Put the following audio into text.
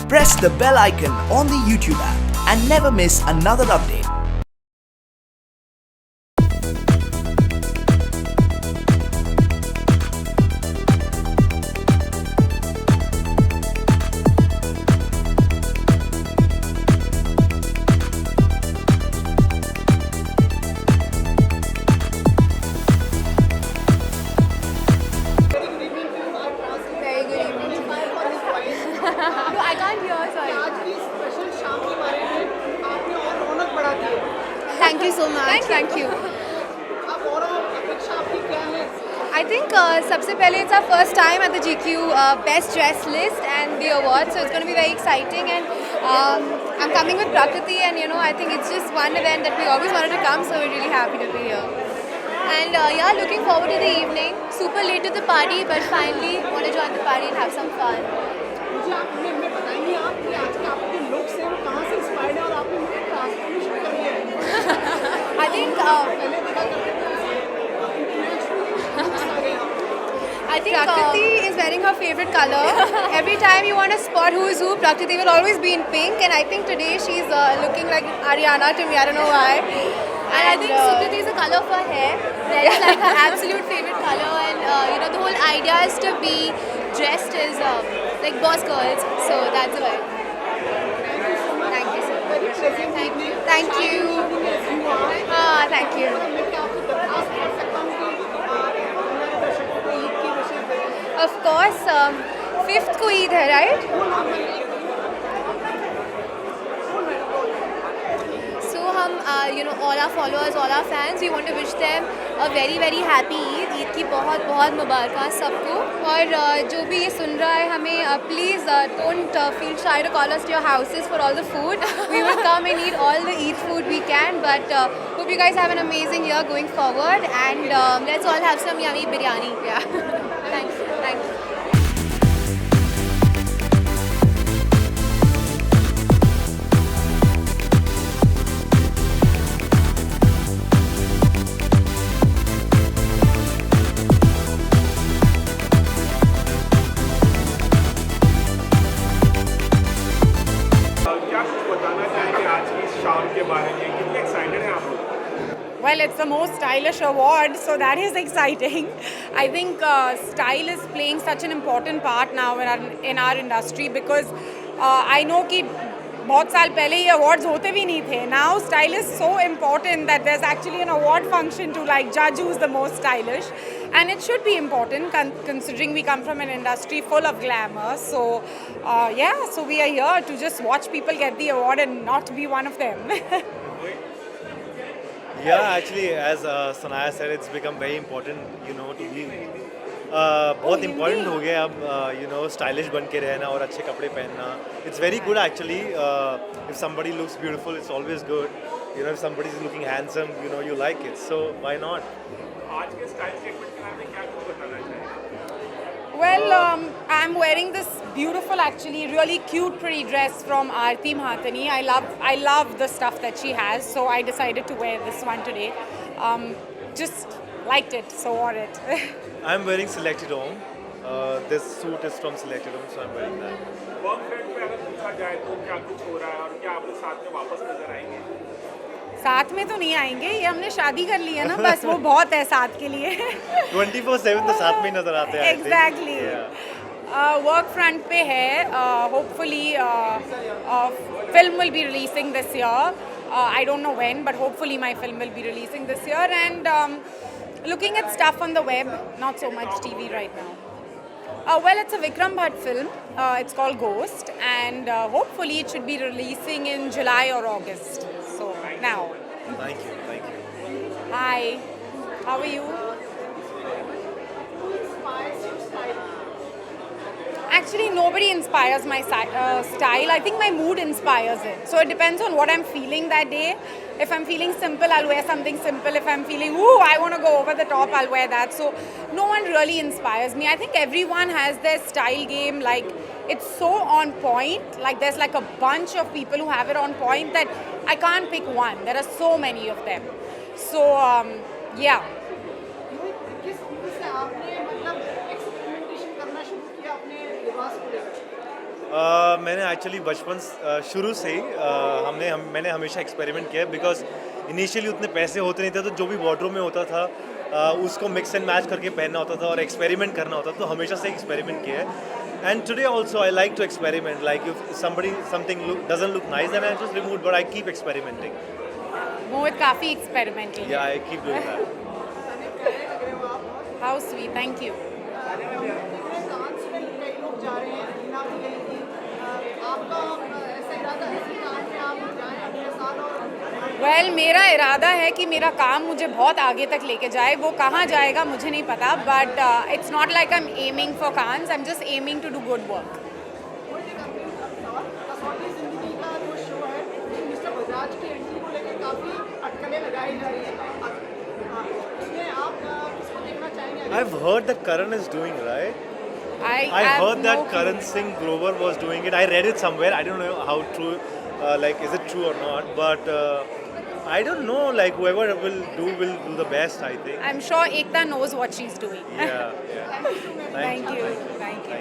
Press the bell icon on the YouTube app and never miss another update. No, I can't hear, sorry. Thank you so much. Thank you. I think सबसे पहले it's our first time at the GQ Best Dress List and the awards, so it's going to be very exciting. And I'm coming with Prakriti, and I think it's just one event that we always wanted to come, so we're really happy to be here. And yeah, looking forward to the evening. Super late to the party, but finally want to join the party and have some fun. मुझे आप हमें बताएंगे आप कि आज के आपके look से वो कहाँ से इंस्पायर्ड है और आपने मुझे ट्रांसफॉर्मेशन करी है। I think पहले देखा करते I think Prakriti is wearing her favorite color. Every time you want to spot who is who, Prakriti will always be in pink, and I think today she's looking like Ariana to me. I don't know why. And I think Sukriti is the color of her hair. Red is like her absolute favorite color, and the whole idea is to be dressed as like boss girls. So that's why. Thank you so much. Thank you. Thank you. Thank you. मैं क्या आपको दरखास्त कर सकता हूँ कि हमारे दर्शकों को ईद की विशेष दें। Of course, 5th को ईद है, right? So हम all our followers, all our fans, we want to wish them a very very happy Eid. Eid की बहुत बहुत मुबारक सबको. और जो भी ये सुन रहा है हमें please don't feel shy to call us to your houses for all the food. We will come and eat all the Eid food we can. But hope you guys have an amazing year going forward, and let's all have some yummy biryani. Yeah. Thanks. Thanks. क्या कुछ बताना चाहेंगे आज की शाम के बारे में, कितने एक्साइटेड हैं आप लोग? Well, it's the most stylish award, so that is exciting. I think style is playing such an important part now in our industry, because I know कि बहुत साल पहले ये awards होते भी नहीं थे. Now style is so important that there's actually an award function to like judge who's the most stylish, and it should be important considering we come from an industry full of glamour. So yeah, so we are here to just watch people get the award and not be one of them. Yeah, actually, as Sanaya said, it's become very important, to be बहुत important हो गया अब, stylish बन के रहना और अच्छे कपड़े पहनना. It's very good actually. If somebody looks beautiful, it's always good. If somebody is looking handsome, you like it. So why not? आज के स्टाइल स्टेटमेंट के बारे में क्या कुछ बताना चाहेंगे? Well, I'm wearing this beautiful, actually really cute, pretty dress from Aarti Mahatani. I love the stuff that she has, so I decided to wear this one today. Just liked it, so wore it. I'm wearing Selected Home. This suit is from Selected Home, so I'm wearing that. Work front पे अगर पूछा जाए तो क्या कुछ हो रहा है और क्या आप लोग साथ में वापस नजर आएंगे? साथ में तो नहीं आएंगे, ये हमने शादी कर ली है ना, बस वो बहुत है साथ के लिए. 24/7 तो साथ में ही नजर आते हैं. Exactly. Work front पे है. Hopefully, film will be releasing this year. I don't know when, but hopefully my film will be releasing this year. And looking at stuff on the web, not so much TV right now. Well, it's a Vikram Bhatt film. It's called Ghost, and hopefully it should be releasing in July or August. So now. Thank you. Hi. How are you? Actually, nobody inspires my style. I think my mood inspires it. So it depends on what I'm feeling that day. If I'm feeling simple, I'll wear something simple. If I'm feeling, I want to go over the top, I'll wear that. So no one really inspires me. I think everyone has their style game. Like, it's so on point. Like, there's like a bunch of people who have it on point that I can't pick one. There are so many of them. So, yeah. किस उम्र से आपने मतलब experimentation करना शुरू किया अपने लिबास को लेकर? मैंने एक्चुअली बचपन शुरू से ही मैंने हमेशा एक्सपेरिमेंट किया है, बिकॉज इनिशियली उतने पैसे होते नहीं थे, तो जो भी वार्डरोब में होता था उसको मिक्स एंड मैच करके पहनना होता था और एक्सपेरिमेंट करना होता था, तो हमेशा से एक्सपेरिमेंट किया है। And today also I like to experiment, like if something doesn't look nice and I just remove, but I keep experimenting. Mohit काफ़ी एक्सपेरिमेंटल। या आई कीप डूइंग दैट। जाने प्यारे लग रहे हो आप बहुत। How sweet, thank you. Cannes में कई लोग जा रहे हैं, रीना भी गई थी। आपका ऐसा इरादा है कि कांस में आप जाएं अगले साल? और वेल मेरा इरादा है कि मेरा काम मुझे बहुत आगे तक लेके जाए, वो कहाँ जाएगा मुझे नहीं पता, but it's not like I am aiming for Cannes, I am just aiming to do good work. Kasautii Zindagii का जो शो है, मिस्टर बजाज की एंट्री को लेकर काफ़ी अटकलें लगाई जा रही है। इसमें आप किसको देखना चाहेंगे? I've heard that Karan is doing, right? I have heard that no Karan Singh Grover was doing it. I read it somewhere. I don't know how true, like, is it true or not? But I don't know. Like, whoever will do the best, I think. I'm sure Ekta knows what she's doing. Yeah, yeah. Thank you. Thank you.